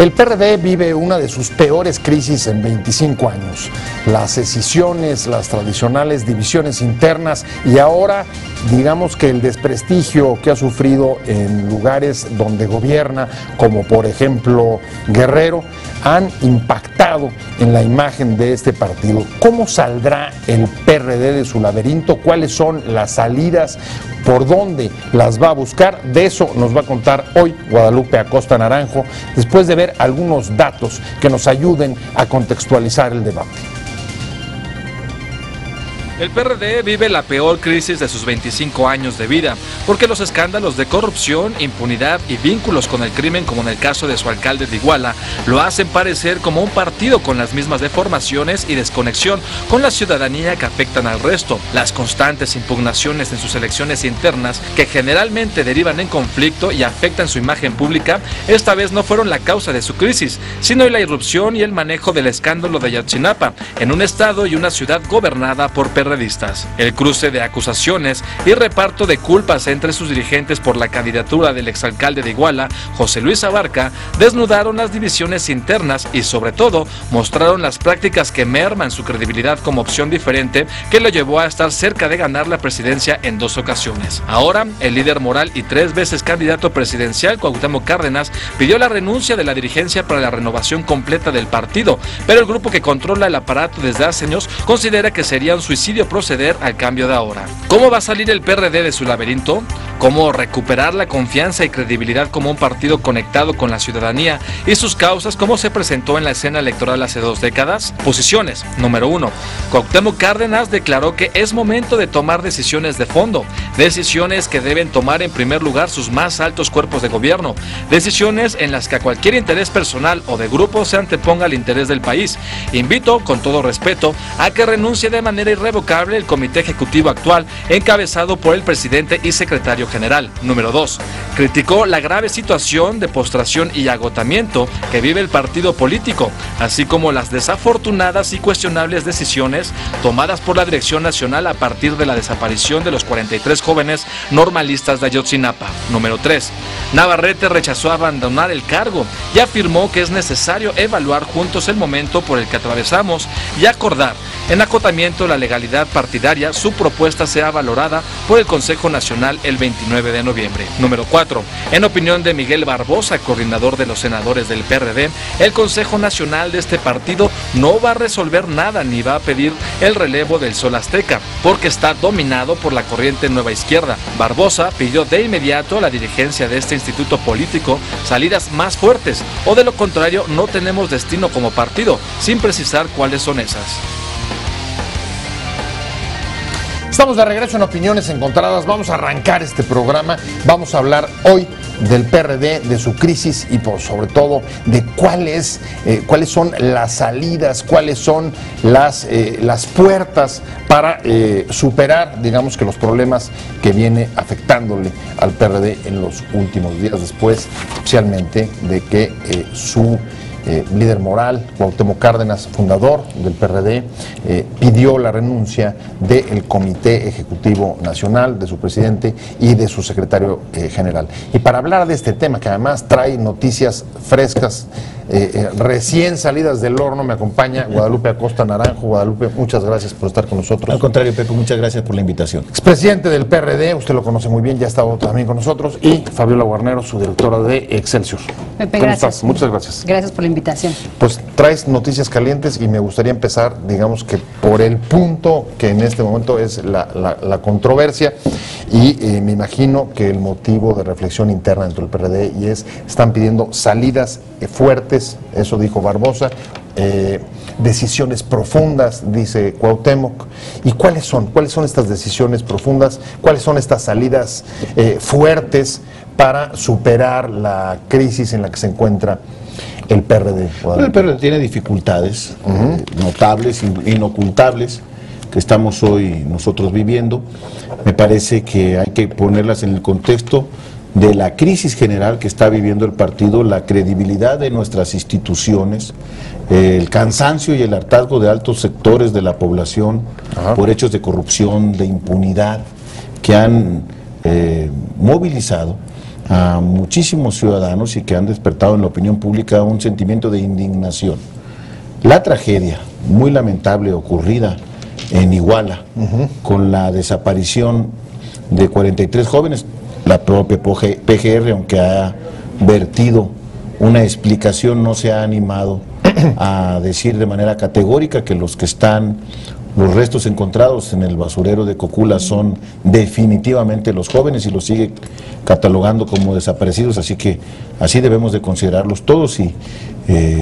El PRD vive una de sus peores crisis en 25 años. Las escisiones, las tradicionales divisiones internas y ahora, digamos que el desprestigio que ha sufrido en lugares donde gobierna, como por ejemplo Guerrero, han impactado en la imagen de este partido. ¿Cómo saldrá el PRD de su laberinto? ¿Cuáles son las salidas? ¿Por dónde las va a buscar? De eso nos va a contar hoy Guadalupe Acosta Naranjo, después de ver algunos datos que nos ayuden a contextualizar el debate. El PRD vive la peor crisis de sus 25 años de vida, porque los escándalos de corrupción, impunidad y vínculos con el crimen, como en el caso de su alcalde de Iguala, lo hacen parecer como un partido con las mismas deformaciones y desconexión con la ciudadanía que afectan al resto. Las constantes impugnaciones en sus elecciones internas, que generalmente derivan en conflicto y afectan su imagen pública, esta vez no fueron la causa de su crisis, sino la irrupción y el manejo del escándalo de Ayotzinapa, en un estado y una ciudad gobernada por PRDistas. El cruce de acusaciones y reparto de culpas entre sus dirigentes por la candidatura del exalcalde de Iguala, José Luis Abarca, desnudaron las divisiones internas y sobre todo mostraron las prácticas que merman su credibilidad como opción diferente que lo llevó a estar cerca de ganar la presidencia en 2 ocasiones. Ahora, el líder moral y 3 veces candidato presidencial, Cuauhtémoc Cárdenas, pidió la renuncia de la dirigencia para la renovación completa del partido, pero el grupo que controla el aparato desde hace años considera que sería un suicidio proceder al cambio de ahora. ¿Cómo va a salir el PRD de su laberinto? ¿Cómo recuperar la confianza y credibilidad como un partido conectado con la ciudadanía y sus causas como se presentó en la escena electoral hace 2 décadas? Posiciones. Número 1. Cuauhtémoc Cárdenas declaró que es momento de tomar decisiones de fondo, decisiones que deben tomar en primer lugar sus más altos cuerpos de gobierno, decisiones en las que a cualquier interés personal o de grupo se anteponga al interés del país. Invito, con todo respeto, a que renuncie de manera irrevocable el comité ejecutivo actual, encabezado por el presidente y secretario general. Número 2. Criticó la grave situación de postración y agotamiento que vive el partido político, así como las desafortunadas y cuestionables decisiones tomadas por la dirección nacional a partir de la desaparición de los 43 jóvenes normalistas de Ayotzinapa. Número 3. Navarrete rechazó abandonar el cargo y afirmó que es necesario evaluar juntos el momento por el que atravesamos y acordar, en acotamiento de la legalidad partidaria, su propuesta sea valorada por el Consejo Nacional el 29 de noviembre. Número 4. En opinión de Miguel Barbosa, coordinador de los senadores del PRD, el Consejo Nacional de este partido no va a resolver nada ni va a pedir el relevo del Sol Azteca, porque está dominado por la corriente Nueva Izquierda. Barbosa pidió de inmediato a la dirigencia de este instituto político salidas más fuertes, o de lo contrario no tenemos destino como partido, sin precisar cuáles son esas. Estamos de regreso en Opiniones Encontradas. Vamos a arrancar este programa. Vamos a hablar hoy del PRD, de su crisis y sobre todo de cuáles son las salidas, cuáles son las puertas para superar, digamos, que los problemas que viene afectándole al PRD en los últimos días, después especialmente de que su líder moral, Cuauhtémoc Cárdenas, fundador del PRD, pidió la renuncia del Comité Ejecutivo Nacional, de su presidente y de su secretario general. Y para hablar de este tema, que además trae noticias frescas, recién salidas del horno, me acompaña Guadalupe Acosta Naranjo. Guadalupe, muchas gracias por estar con nosotros. Al contrario, Pepe, muchas gracias por la invitación. Expresidente del PRD, usted lo conoce muy bien, ya ha estado también con nosotros, y Fabiola Guarnero, su directora de Excelsior. Pepe, ¿Cómo gracias. estás? Muchas gracias. Gracias por la invitación. Pues traes noticias calientes y me gustaría empezar, digamos que por el punto que en este momento es la controversia, y me imagino que el motivo de reflexión interna dentro del PRD y están pidiendo salidas fuertes, eso dijo Barbosa, decisiones profundas, dice Cuauhtémoc. ¿Y cuáles son estas decisiones profundas? ¿Cuáles son estas salidas fuertes para superar la crisis en la que se encuentra el PRD? Bueno, el PRD tiene dificultades notables, inocultables, que estamos hoy nosotros viviendo. Me parece que hay que ponerlas en el contexto de la crisis general que está viviendo el partido, la credibilidad de nuestras instituciones, el cansancio y el hartazgo de altos sectores de la población por hechos de corrupción, de impunidad, que han movilizado a muchísimos ciudadanos y que han despertado en la opinión pública un sentimiento de indignación. La tragedia muy lamentable ocurrida en Iguala, con la desaparición de 43 jóvenes, la propia PGR, aunque ha vertido una explicación, no se ha animado a decir de manera categórica que los restos encontrados en el basurero de Cocula son definitivamente los jóvenes, y los sigue catalogando como desaparecidos, así que así debemos de considerarlos todos, y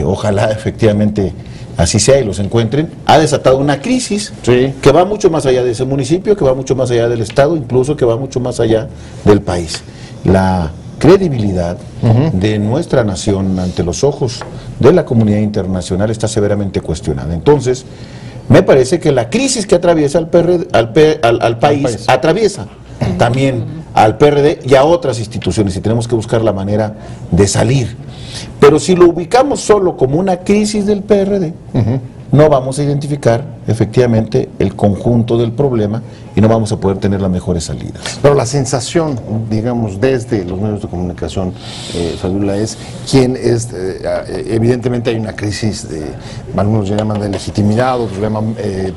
ojalá efectivamente así sea y los encuentren. Ha desatado una crisis que va mucho más allá de ese municipio, que va mucho más allá del estado, incluso que va mucho más allá del país. La credibilidad de nuestra nación ante los ojos de la comunidad internacional está severamente cuestionada. Entonces, me parece que la crisis que atraviesa al país atraviesa también al PRD y a otras instituciones, y tenemos que buscar la manera de salir. Pero si lo ubicamos solo como una crisis del PRD, no vamos a identificar efectivamente el conjunto del problema y no vamos a poder tener las mejores salidas. Pero la sensación, digamos, desde los medios de comunicación, Fabiola, es evidentemente hay una crisis, algunos llaman de legitimidad, otros llaman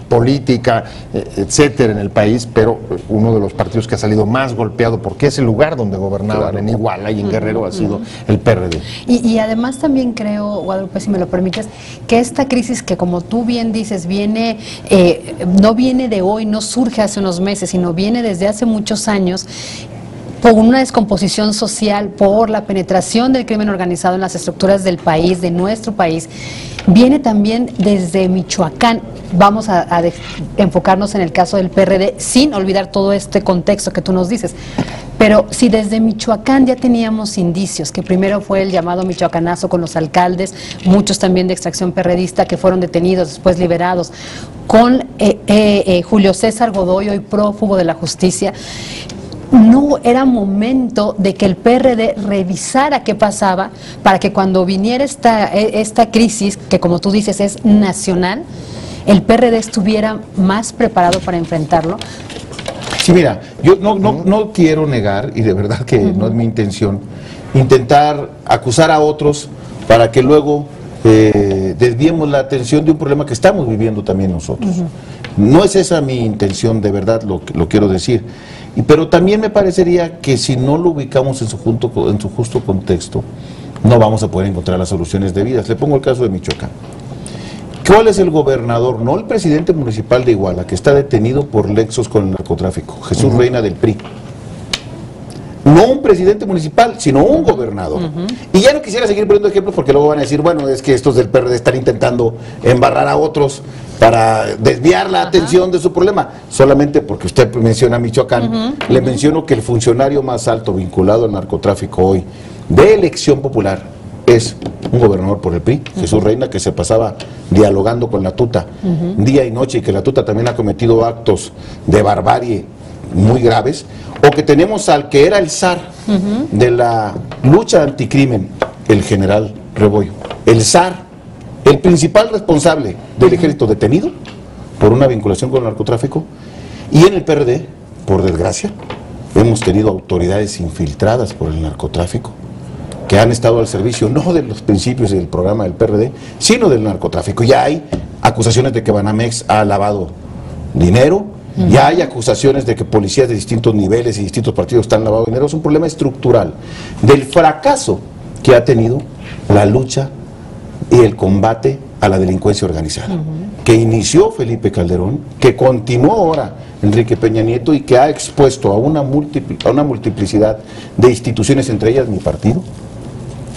política, etcétera, en el país, pero uno de los partidos que ha salido más golpeado, porque es el lugar donde gobernaban, en Iguala y en Guerrero, ha sido el PRD. Y además también creo, Guadalupe, si me lo permites, que esta crisis que, como tú bien dices, viene, no viene de hoy, no surge hace unos meses, sino viene desde hace muchos años, por una descomposición social, por la penetración del crimen organizado en las estructuras del país, de nuestro país, viene también desde Michoacán. Vamos a enfocarnos en el caso del PRD, sin olvidar todo este contexto que tú nos dices. Pero si desde Michoacán ya teníamos indicios, que primero fue el llamado michoacanazo con los alcaldes, muchos también de extracción perredista que fueron detenidos, después liberados, con Julio César Godoy, hoy prófugo de la justicia, no era momento de que el PRD revisara qué pasaba para que cuando viniera esta crisis, que como tú dices es nacional, el PRD estuviera más preparado para enfrentarlo? Sí, mira, yo no quiero negar, y de verdad que no es mi intención, intentar acusar a otros para que luego desviemos la atención de un problema que estamos viviendo también nosotros. No es esa mi intención, de verdad lo quiero decir. Pero también me parecería que si no lo ubicamos en su justo contexto, no vamos a poder encontrar las soluciones debidas. Le pongo el caso de Michoacán. ¿Cuál es el gobernador? No el presidente municipal de Iguala, que está detenido por nexos con el narcotráfico, Jesús Reina del PRI. No un presidente municipal, sino un gobernador. Y ya no quisiera seguir poniendo ejemplos porque luego van a decir, bueno, es que estos del PRD están intentando embarrar a otros para desviar la atención de su problema. Solamente porque usted menciona a Michoacán, le menciono que el funcionario más alto vinculado al narcotráfico hoy, de elección popular, es un gobernador por el PRI, Jesús Reina, que se pasaba dialogando con la tuta día y noche, y que la tuta también ha cometido actos de barbarie muy graves. O que tenemos al que era el zar de la lucha anticrimen, el general Rebollo, el zar, el principal responsable del ejército, detenido por una vinculación con el narcotráfico. Y en el PRD, por desgracia, hemos tenido autoridades infiltradas por el narcotráfico, que han estado al servicio no de los principios del programa del PRD, sino del narcotráfico. Ya hay acusaciones de que Banamex ha lavado dinero, ya hay acusaciones de que policías de distintos niveles y distintos partidos están lavando dinero. Es un problema estructural del fracaso que ha tenido la lucha y el combate a la delincuencia organizada, que inició Felipe Calderón, que continuó ahora Enrique Peña Nieto, y que ha expuesto a una multiplicidad de instituciones, entre ellas mi partido,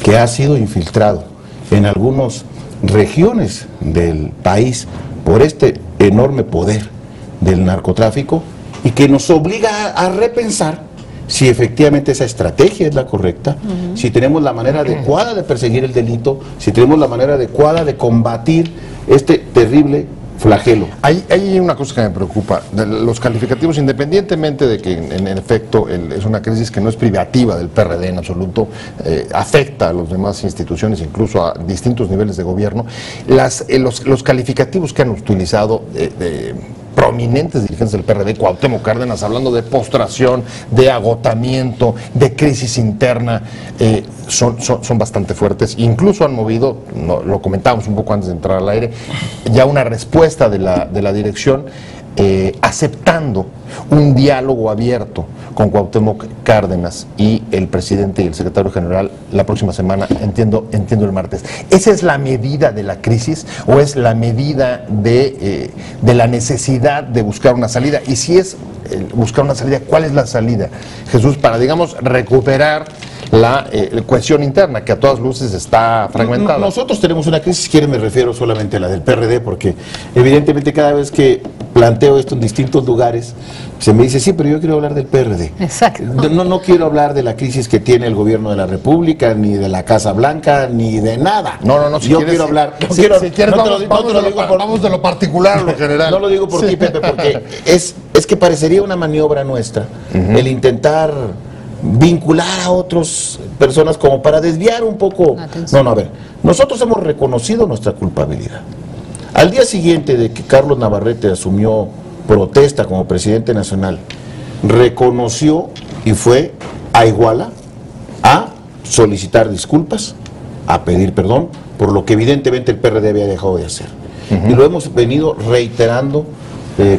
que ha sido infiltrado en algunas regiones del país por este enorme poder del narcotráfico, y que nos obliga a repensar si efectivamente esa estrategia es la correcta, si tenemos la manera adecuada de perseguir el delito, si tenemos la manera adecuada de combatir este terrible flagelo. Hay una cosa que me preocupa, de los calificativos, independientemente de que en efecto es una crisis que no es privativa del PRD en absoluto, afecta a las demás instituciones, incluso a distintos niveles de gobierno, los calificativos que han utilizado prominentes dirigentes del PRD, Cuauhtémoc Cárdenas, hablando de postración, de agotamiento, de crisis interna, son bastante fuertes. Incluso han movido, lo comentábamos un poco antes de entrar al aire, ya una respuesta de la dirección aceptando un diálogo abierto con Cuauhtémoc Cárdenas y el presidente y el secretario general la próxima semana, entiendo el martes. ¿Esa es la medida de la crisis o es la medida de la necesidad de buscar una salida? Y si es buscar una salida, ¿cuál es la salida, Jesús, para, digamos, recuperar la cohesión interna, que a todas luces está fragmentada? Nosotros tenemos una crisis, si quieren me refiero solamente a la del PRD, porque evidentemente cada vez que planteo esto en distintos lugares, se me dice, sí, pero yo quiero hablar del PRD. Exacto. No quiero hablar de la crisis que tiene el gobierno de la República, ni de la Casa Blanca, ni de nada. No, si yo quieres, quiero hablar. Vamos de lo particular a lo general. No lo digo por ti, Pepe, porque es que parecería una maniobra nuestra el intentar vincular a otras personas como para desviar un poco. No, a ver, nosotros hemos reconocido nuestra culpabilidad. Al día siguiente de que Carlos Navarrete asumió protesta como presidente nacional, reconoció y fue a Iguala a solicitar disculpas, a pedir perdón por lo que evidentemente el PRD había dejado de hacer. Y lo hemos venido reiterando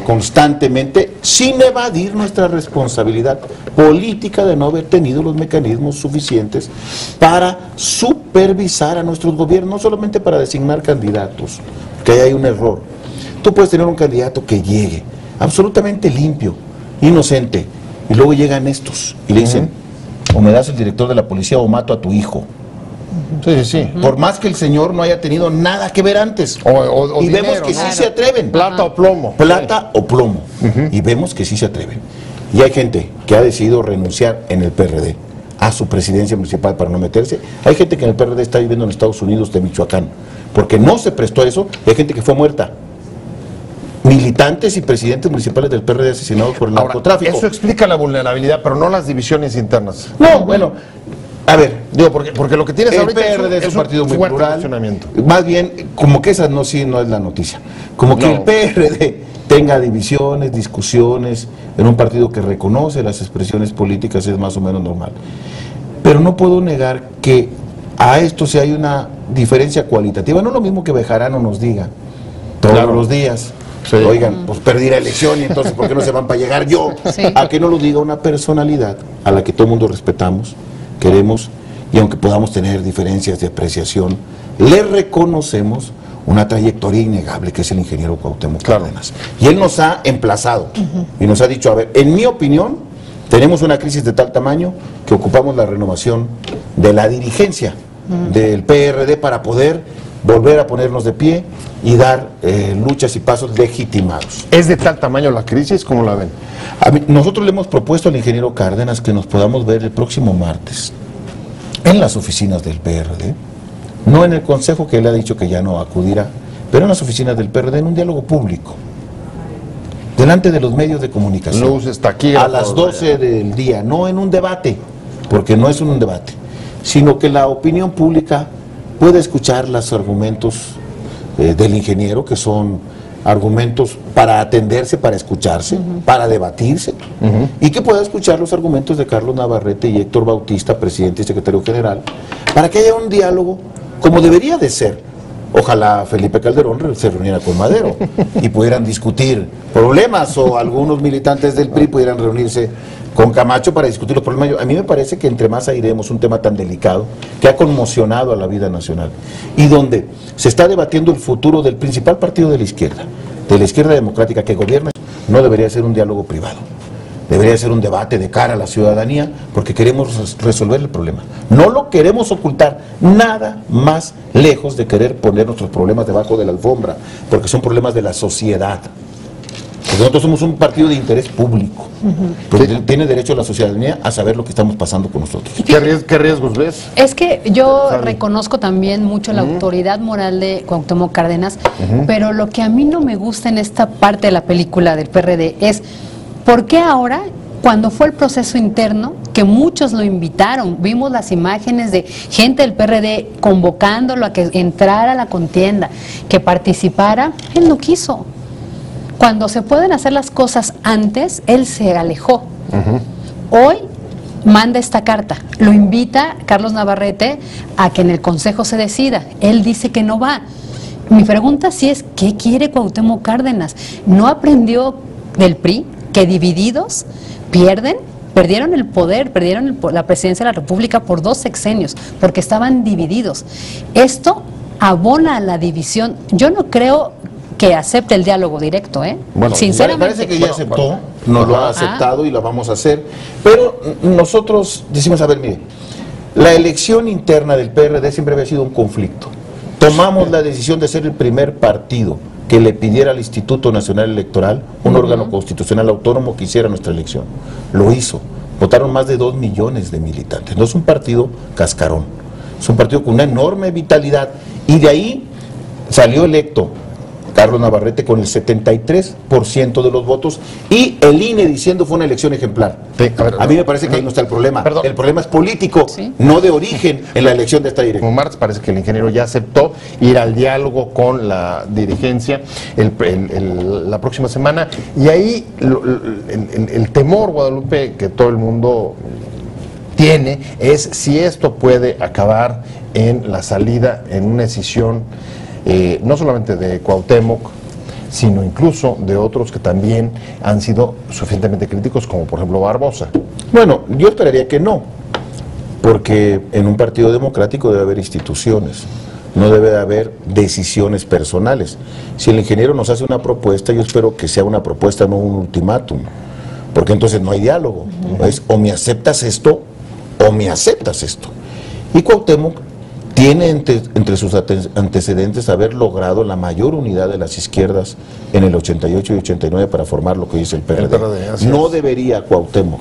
constantemente, sin evadir nuestra responsabilidad política de no haber tenido los mecanismos suficientes para supervisar a nuestros gobiernos, no solamente para designar candidatos, que ahí hay un error. Tú puedes tener un candidato que llegue absolutamente limpio, inocente, y luego llegan estos y le dicen, o me das el director de la policía o mato a tu hijo. Sí. Por más que el señor no haya tenido nada que ver antes. O y dinero, vemos que sí se atreven. Plata o plomo. Plata o plomo. Y vemos que sí se atreven. Y hay gente que ha decidido renunciar en el PRD a su presidencia municipal para no meterse. Hay gente que en el PRD está viviendo en Estados Unidos de Michoacán, porque no se prestó a eso, y hay gente que fue muerta. Militantes y presidentes municipales del PRD asesinados por el narcotráfico. Eso explica la vulnerabilidad, pero no las divisiones internas. No, bueno, a ver, digo, porque lo que tienes el ahorita PRD es un partido muy fuerte plural. funcionamiento. Más bien, como que esa no es la noticia. Como que el PRD tenga divisiones, discusiones, en un partido que reconoce las expresiones políticas es más o menos normal. Pero no puedo negar que a esto sí hay una diferencia cualitativa. No es lo mismo que Bejarano nos diga todos los días. Sí. Oigan, pues perdí la elección y entonces ¿por qué no se van para llegar yo? Sí. A que no lo diga una personalidad a la que todo el mundo respetamos, queremos, y aunque podamos tener diferencias de apreciación, le reconocemos una trayectoria innegable que es el ingeniero Cuauhtémoc Cárdenas. Y él nos ha emplazado y nos ha dicho, a ver, en mi opinión, tenemos una crisis de tal tamaño que ocupamos la renovación de la dirigencia del PRD para poder volver a ponernos de pie y dar luchas y pasos legitimados. ¿Es de tal tamaño la crisis? ¿Cómo la ven? Nosotros le hemos propuesto al ingeniero Cárdenas que nos podamos ver el próximo martes en las oficinas del PRD, no en el consejo que él ha dicho que ya no acudirá, pero en las oficinas del PRD en un diálogo público, delante de los medios de comunicación, luces, taquígrafos, a las 12 del día, no en un debate, porque no es un debate, sino que la opinión pública puede escuchar los argumentos del ingeniero, que son argumentos para atenderse, para escucharse, para debatirse, y que pueda escuchar los argumentos de Carlos Navarrete y Héctor Bautista, presidente y secretario general, para que haya un diálogo como debería de ser. Ojalá Felipe Calderón se reuniera con Madero y pudieran discutir problemas, o algunos militantes del PRI pudieran reunirse con Camacho para discutir los problemas. A mí me parece que entre más airemos un tema tan delicado que ha conmocionado a la vida nacional y donde se está debatiendo el futuro del principal partido de la izquierda democrática que gobierna, no debería ser un diálogo privado. Debería ser un debate de cara a la ciudadanía, porque queremos resolver el problema. No lo queremos ocultar, nada más lejos de querer poner nuestros problemas debajo de la alfombra, porque son problemas de la sociedad. Porque nosotros somos un partido de interés público, porque tiene derecho la ciudadanía a saber lo que estamos pasando con nosotros. ¿Qué riesgos ves? Es que yo reconozco también mucho la autoridad moral de Cuauhtémoc Cárdenas, pero lo que a mí no me gusta en esta parte de la película del PRD es ¿por qué ahora, cuando fue el proceso interno, que muchos lo invitaron, vimos las imágenes de gente del PRD convocándolo a que entrara a la contienda, que participara, él no quiso? cuando se pueden hacer las cosas antes, él se alejó. Hoy manda esta carta, lo invita Carlos Navarrete a que en el Consejo se decida. Él dice que no va. Mi pregunta sí es, ¿qué quiere Cuauhtémoc Cárdenas? ¿No aprendió del PRI que divididos perdieron el poder, la presidencia de la República por 2 sexenios, porque estaban divididos? Esto abona a la división. Yo no creo que acepte el diálogo directo, Bueno, sinceramente. parece que ya aceptó, no lo ha aceptado y lo vamos a hacer, pero nosotros decimos, a ver, mire, la elección interna del PRD siempre había sido un conflicto. Tomamos la decisión de ser el primer partido que le pidiera al Instituto Nacional Electoral, un órgano constitucional autónomo, que hiciera nuestra elección. Lo hizo. Votaron más de 2 millones de militantes. No es un partido cascarón, es un partido con una enorme vitalidad, y de ahí salió electo Carlos Navarrete con el 73% de los votos, y el INE diciendo fue una elección ejemplar. Sí, a mí me parece que ahí no está el problema. Perdón. El problema es político, no de origen en la elección de esta dirección. Como martes parece que el ingeniero ya aceptó ir al diálogo con la dirigencia la próxima semana, y ahí el temor, Guadalupe, que todo el mundo tiene es si esto puede acabar en la salida, en una decisión no solamente de Cuauhtémoc, sino incluso de otros que también han sido suficientemente críticos, como por ejemplo Barbosa. Bueno, yo esperaría que no, porque en un partido democrático debe haber instituciones, no debe haber decisiones personales. Si el ingeniero nos hace una propuesta, yo espero que sea una propuesta, no un ultimátum, porque entonces no hay diálogo. Es o me aceptas esto o me aceptas esto. Y Cuauhtémoc tiene entre sus antecedentes haber logrado la mayor unidad de las izquierdas en el 88 y 89 para formar lo que hoy es el PRD. No debería Cuauhtémoc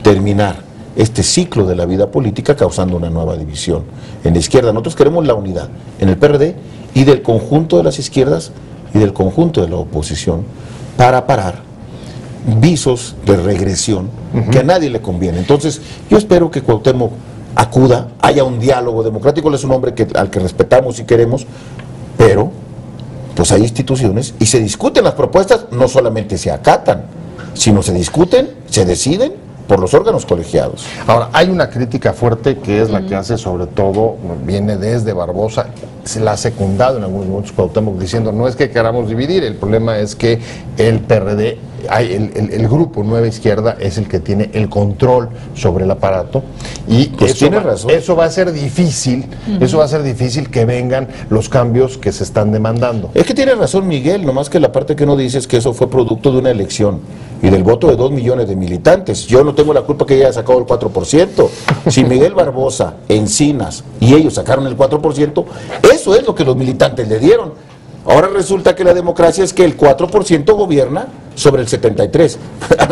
terminar este ciclo de la vida política causando una nueva división en la izquierda. Nosotros queremos la unidad en el PRD y del conjunto de las izquierdas y del conjunto de la oposición para parar visos de regresión que a nadie le conviene. Entonces yo espero que Cuauhtémoc acuda, haya un diálogo democrático. Él es un hombre al que respetamos y queremos, pero pues hay instituciones y se discuten las propuestas, no solamente se acatan, sino se discuten, se deciden por los órganos colegiados. Ahora, hay una crítica fuerte que es la que hace, sobre todo, viene desde Barbosa, se la ha secundado en algunos momentos Cuauhtémoc, diciendo no es que queramos dividir, el problema es que el PRD, el grupo Nueva Izquierda es el que tiene el control sobre el aparato, y pues eso va a ser difícil, eso va a ser difícil que vengan los cambios que se están demandando. Es que tiene razón Miguel, nomás que la parte que no dice es que eso fue producto de una elección y del voto de 2 millones de militantes. Yo no tengo la culpa que ella haya sacado el 4%. Si Miguel Barbosa, Encinas y ellos sacaron el 4%, eso es lo que los militantes le dieron. Ahora resulta que la democracia es que el 4% gobierna sobre el 73%.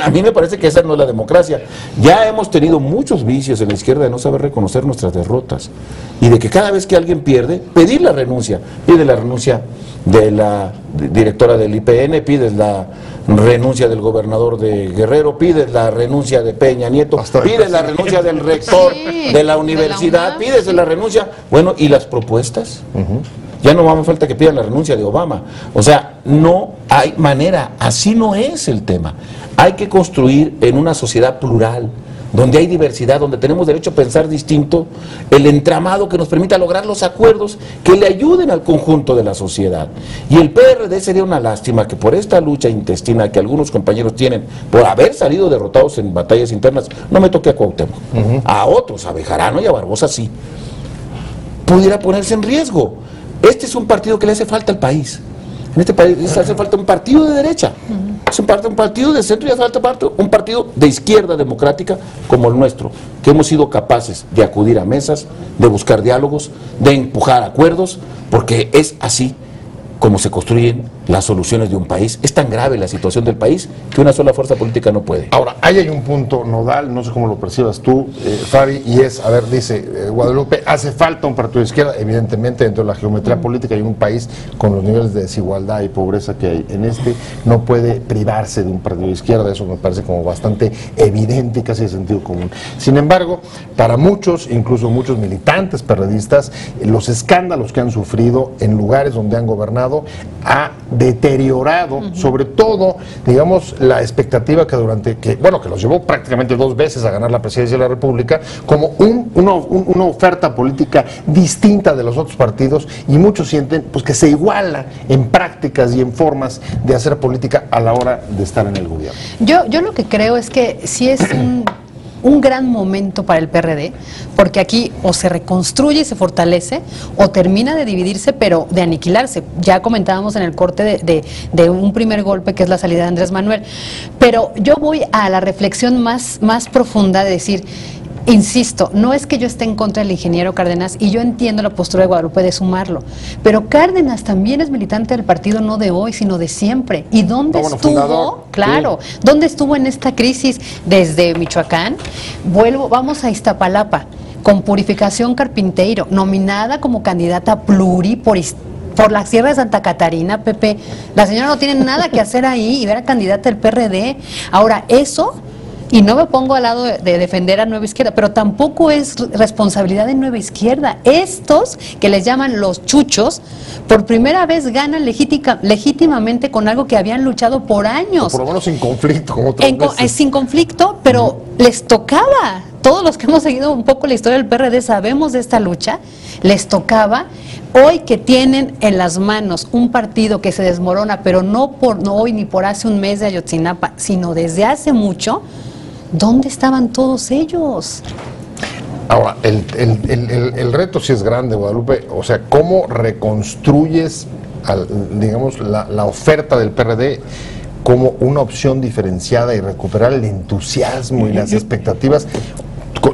A mí me parece que esa no es la democracia. Ya hemos tenido muchos vicios en la izquierda de no saber reconocer nuestras derrotas y de que cada vez que alguien pierde, pedir la renuncia. Pide la renuncia de la directora del IPN, pides la renuncia del gobernador de Guerrero, pides la renuncia de Peña Nieto, pides la renuncia del rector de la universidad, pides la renuncia. Bueno, ¿y las propuestas? Ya no vamos falta que pidan la renuncia de Obama. O sea, no hay manera, así no es el tema. Hay que construir en una sociedad plural, donde hay diversidad, donde tenemos derecho a pensar distinto, el entramado que nos permita lograr los acuerdos que le ayuden al conjunto de la sociedad. Y el PRD sería una lástima que por esta lucha intestina que algunos compañeros tienen, por haber salido derrotados en batallas internas, no me toque a Cuauhtémoc, a otros, a Bejarano y a Barbosa sí, pudiera ponerse en riesgo. Este es un partido que le hace falta al país. En este país le hace falta un partido de derecha, es un partido de centro y hace falta un partido de izquierda democrática como el nuestro, que hemos sido capaces de acudir a mesas, de buscar diálogos, de empujar acuerdos, porque es así como se construyen las soluciones de un país. Es tan grave la situación del país que una sola fuerza política no puede. Ahora, ahí hay un punto nodal, no sé cómo lo percibas tú, Fabi, y es, a ver, dice Guadalupe, hace falta un partido de izquierda, evidentemente dentro de la geometría política, y un país con los niveles de desigualdad y pobreza que hay en no puede privarse de un partido de izquierda. Eso me parece como bastante evidente y casi de sentido común. Sin embargo, para muchos, incluso muchos militantes perredistas, los escándalos que han sufrido en lugares donde han gobernado ha deteriorado, sobre todo, digamos, la expectativa que que los llevó prácticamente 2 veces a ganar la presidencia de la República, como una oferta política distinta de los otros partidos, y muchos sienten pues que se iguala en prácticas y en formas de hacer política a la hora de estar en el gobierno. Yo lo que creo es que sí es un gran momento para el PRD, porque aquí o se reconstruye y se fortalece, o termina de dividirse, pero de aniquilarse. Ya comentábamos en el corte de un primer golpe, que es la salida de Andrés Manuel. Pero yo voy a la reflexión más profunda de decir, insisto, no es que yo esté en contra del ingeniero Cárdenas, y yo entiendo la postura de Guadalupe de sumarlo, pero Cárdenas también es militante del partido, no de hoy, sino de siempre. ¿Y dónde estuvo? Fundador. Claro, sí. ¿Dónde estuvo en esta crisis? Desde Michoacán, vamos a Iztapalapa, con Purificación Carpinteiro, nominada como candidata pluri por la Sierra de Santa Catarina, Pepe. La señora no tiene nada que hacer ahí y era candidata del PRD. Ahora, eso... Y no me pongo al lado de defender a Nueva Izquierda, pero tampoco es responsabilidad de Nueva Izquierda. Estos, que les llaman los chuchos, por primera vez ganan legítimamente con algo que habían luchado por años. O por lo menos sin conflicto, como otras veces. Sin conflicto, pero les tocaba. Todos los que hemos seguido un poco la historia del PRD sabemos de esta lucha. Les tocaba. Hoy que tienen en las manos un partido que se desmorona, pero no hoy ni por hace un mes de Ayotzinapa, sino desde hace mucho, ¿dónde estaban todos ellos? Ahora, el reto sí es grande, Guadalupe. O sea, ¿cómo reconstruyes, digamos, la oferta del PRD como una opción diferenciada y recuperar el entusiasmo y las expectativas?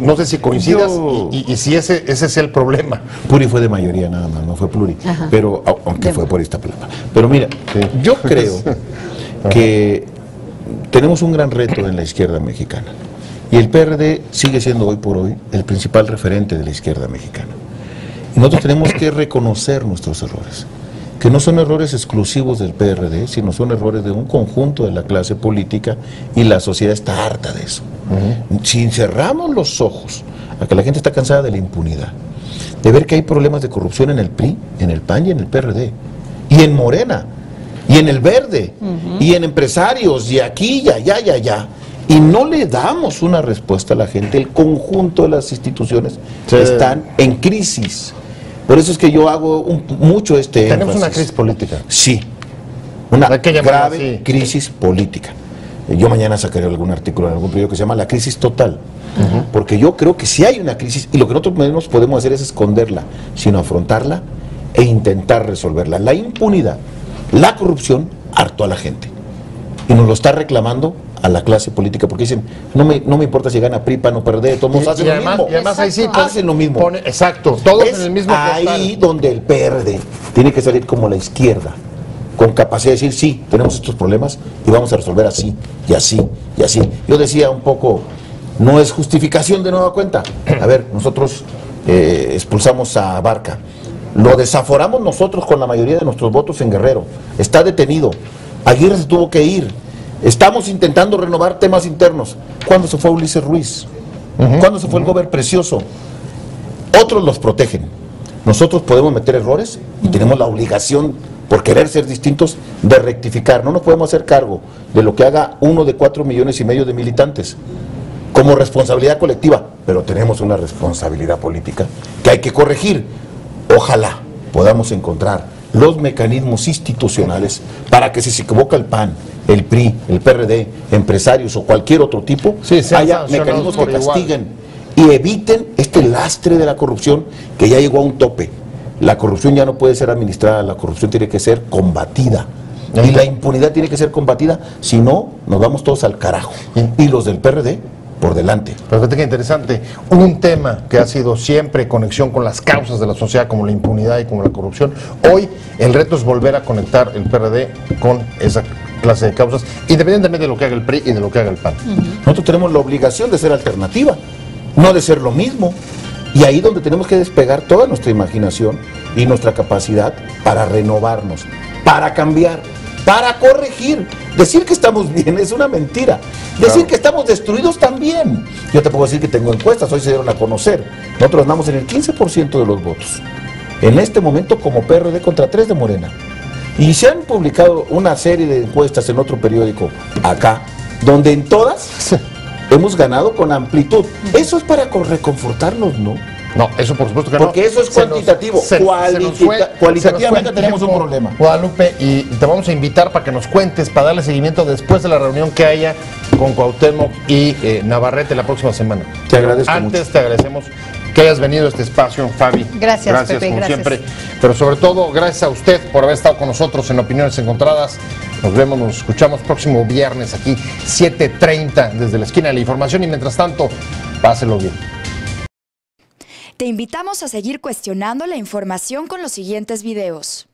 No sé si coincidas y si ese es el problema. Pluri fue de mayoría nada más, no fue pluri. Ajá. Pero aunque fue por Iztapalapa. Pero mira, yo creo que tenemos un gran reto en la izquierda mexicana. Y el PRD sigue siendo hoy por hoy el principal referente de la izquierda mexicana. Y nosotros tenemos que reconocer nuestros errores, que no son errores exclusivos del PRD, sino son errores de un conjunto de la clase política, y la sociedad está harta de eso. Si cerramos los ojos a que la gente está cansada de la impunidad, de ver que hay problemas de corrupción en el PRI, en el PAN y en el PRD, y en Morena, y en el Verde, y en empresarios, y aquí, y allá, y no le damos una respuesta a la gente, el conjunto de las instituciones están en crisis. Por eso es que yo hago mucho Tenemos énfasis. una crisis política. Sí, una grave crisis política. Yo mañana sacaré algún artículo en algún periódico que se llama La Crisis Total, porque yo creo que sí hay una crisis, y lo que nosotros menos podemos hacer es esconderla, sino afrontarla e intentar resolverla. La impunidad, la corrupción, hartó a la gente, y nos lo está reclamando a la clase política, porque dicen, no me importa si gana PRI, PAN o PRD, todos hacen lo mismo. Y además ahí sí hacen lo mismo. Exacto, todos en el mismo ahí portal. donde el PRD tiene que salir como la izquierda, con capacidad de decir, sí, tenemos estos problemas y vamos a resolver así, y así, y así. Yo decía un poco, no es justificación de nueva cuenta. A ver, nosotros expulsamos a Barca, lo desaforamos nosotros con la mayoría de nuestros votos en Guerrero, está detenido, Aguirre se tuvo que ir, estamos intentando renovar temas internos. ¿Cuándo se fue Ulises Ruiz? ¿Cuándo se fue el Gober Precioso? Otros los protegen, nosotros podemos meter errores y tenemos la obligación, por querer ser distintos, de rectificar. No nos podemos hacer cargo de lo que haga uno de 4,5 millones de militantes como responsabilidad colectiva, pero tenemos una responsabilidad política que hay que corregir. Ojalá podamos encontrar los mecanismos institucionales para que si se equivoca el PAN, el PRI, el PRD, empresarios o cualquier otro tipo, haya mecanismos que castiguen y eviten este lastre de la corrupción que ya llegó a un tope. La corrupción ya no puede ser administrada, la corrupción tiene que ser combatida. Y la impunidad tiene que ser combatida, si no, nos vamos todos al carajo. Y los del PRD, por delante. Pero fíjate que interesante, un tema que ha sido siempre conexión con las causas de la sociedad, como la impunidad y como la corrupción. Hoy el reto es volver a conectar el PRD con esa clase de causas, independientemente de lo que haga el PRI y de lo que haga el PAN. Nosotros tenemos la obligación de ser alternativa, no de ser lo mismo. Y ahí donde tenemos que despegar toda nuestra imaginación y nuestra capacidad para renovarnos, para cambiar, para corregir. Decir que estamos bien es una mentira. Decir que estamos destruidos también. Yo te puedo decir que tengo encuestas, hoy se dieron a conocer. Nosotros andamos en el 15% de los votos. En este momento como PRD contra 3 de Morena. Y se han publicado una serie de encuestas en otro periódico acá, donde en todas hemos ganado con amplitud. Eso es para reconfortarnos, ¿no? No, eso por supuesto que porque no. eso es cuantitativo. Cualitativamente tenemos un problema. Guadalupe, y te vamos a invitar para que nos cuentes, para darle seguimiento después de la reunión que haya con Cuauhtémoc y Navarrete la próxima semana. Te agradezco Antes mucho. te agradecemos que hayas venido a este espacio, Fabi. Gracias, Pepe, como gracias. siempre. Pero sobre todo, gracias a usted por haber estado con nosotros en Opiniones Encontradas. Nos vemos, nos escuchamos próximo viernes aquí, 7:30, desde la esquina de la información. Y mientras tanto, páselo bien. Te invitamos a seguir cuestionando la información con los siguientes videos.